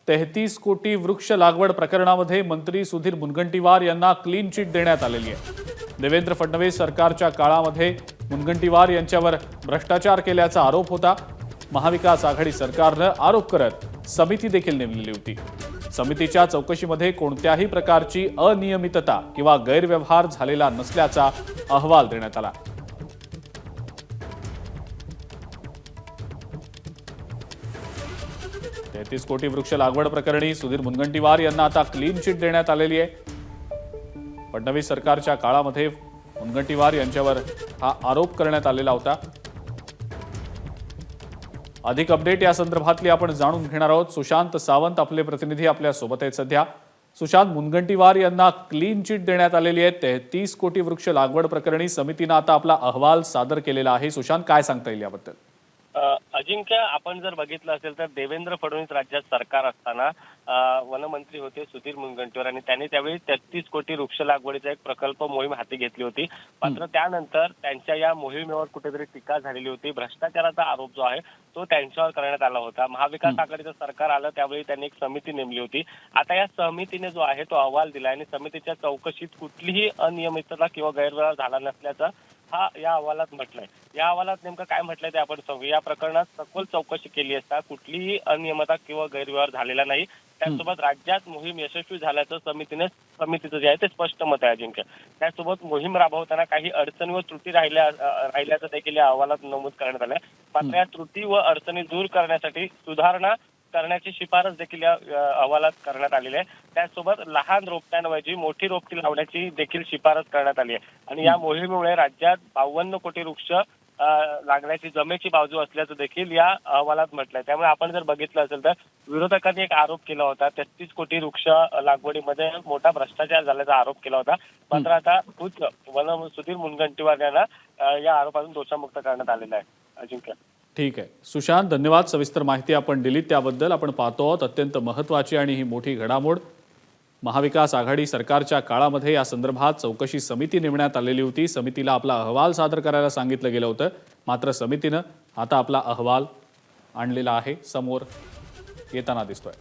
33 कोटी वृक्ष लागवड प्रकरणामध्ये मंत्री सुधीर मुनगंटीवार यांना क्लीन चिट देण्यात आलेली आहे। देवेंद्र फडणवीस सरकारच्या काळामध्ये मुनगंटीवार यांच्यावर भ्रष्टाचार केल्याचा आरोप होता। महाविकास आघाडी सरकारने आरोप करत समिती देखील नेमलेली होती। समितीच्या चौकशीमध्ये कोणत्याही प्रकारची अनियमितता किंवा गैरव्यवहार झालेला नसल्याचा अहवाल देण्यात आला। तेहतीस कोटी वृक्ष लागवड प्रकरणी सुधीर मुनगंटीवार यांना आता क्लीन चिट देण्यात आलेली आहे। फडणवीस सरकारच्या काळामध्ये मुनगंटीवार यांच्यावर हा आरोप करण्यात आलेला होता। अधिक अपडेट या संदर्भातली आपण जाणून घेणार आहोत। सुशांत सावंत आपले प्रतिनिधी आपल्या सोबत आहेत सध्या। सुशांत, मुनगंटीवार यांना क्लीन चिट देण्यात आलेली आहे। 33 कोटी वृक्ष लागवड प्रकरणी समितीने आता आपला अहवाल सादर केलेला आहे। सुशांत, काय सांगता येईल याबद्दल? अजिंक्य, आपण जर बघितलं असेल तर देवेंद्र फडणवीस राज्यात सरकार असताना वनमंत्री होते सुधीर मुनगंटीवार आणि त्यांनी त्यावेळी 33 कोटी वृक्ष लागवडीचा एक प्रकल्प मोहीम हाती घेतली होती। मात्र त्यानंतर त्यांच्या या मोहिमेवर कुठेतरी टीका झालेली होती। भ्रष्टाचाराचा आरोप जो आहे तो त्यांच्यावर करण्यात आला होता। महाविकास आघाडीचं सरकार आलं त्यावेळी त्यांनी एक समिती नेमली होती। आता या समितीने जो आहे तो अहवाल दिला आणि समितीच्या चौकशीत कुठलीही अनियमितता किंवा गैरव्यवहार झाला नसल्याचं या अहवालात म्हटलंय। या अहवालात नेमकं काय म्हटलंय ते आपण सांगू। या प्रकरणात सखोल चौकशी केली असता कुठलीही अनियमितता किंवा गैरव्यवहार झालेला नाही। त्यासोबत राज्यात मोहीम यशस्वी झाल्याचं समितीचं जे आहे ते स्पष्ट मत आहे अजिंक्य। त्यासोबत मोहीम राबवताना काही अडचणी व त्रुटी राहिल्याचं देखील या अहवालात नमूद करण्यात आलंय। मात्र या त्रुटी व अडचणी दूर करण्यासाठी सुधारणा करण्याची शिफारस देखील या अहवालात करण्यात आलेली आहे। त्यासोबत लहान रोपट्यांऐवजी मोठी रोपटी लावण्याची देखील शिफारस करण्यात आली आहे। आणि या मोहिमेमुळे राज्यात 52 कोटी वृक्ष लागण्याची जमेची बाजू असल्याचं देखील या अहवालात म्हटलंय। त्यामुळे आपण जर बघितलं असेल तर विरोधकांनी एक आरोप केला होता, 33 कोटी वृक्ष लागवडीमध्ये मोठा भ्रष्टाचार झाल्याचा आरोप केला होता। मात्र आता खुद्द सुधीर मुनगंटीवार यांना या आरोपातून दोषमुक्त करण्यात आलेला आहे अजिंक्य। ठीक आहे सुशांत, धन्यवाद। सविस्तर माहिती आपण दिलीत त्याबद्दल। आपण पाहतो आहोत अत्यंत महत्त्वाची आणि ही मोठी घडामोड। महाविकास आघाडी सरकारच्या काळामध्ये या संदर्भात चौकशी समिती नेमण्यात आलेली होती। समितीला आपला अहवाल सादर करायला सांगितलं गेलं होतं। मात्र समितीनं आता आपला अहवाल आणलेला आहे, समोर येताना दिसतोय।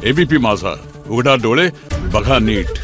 एबीपी माझा, उघडा डोळे बघा नीट।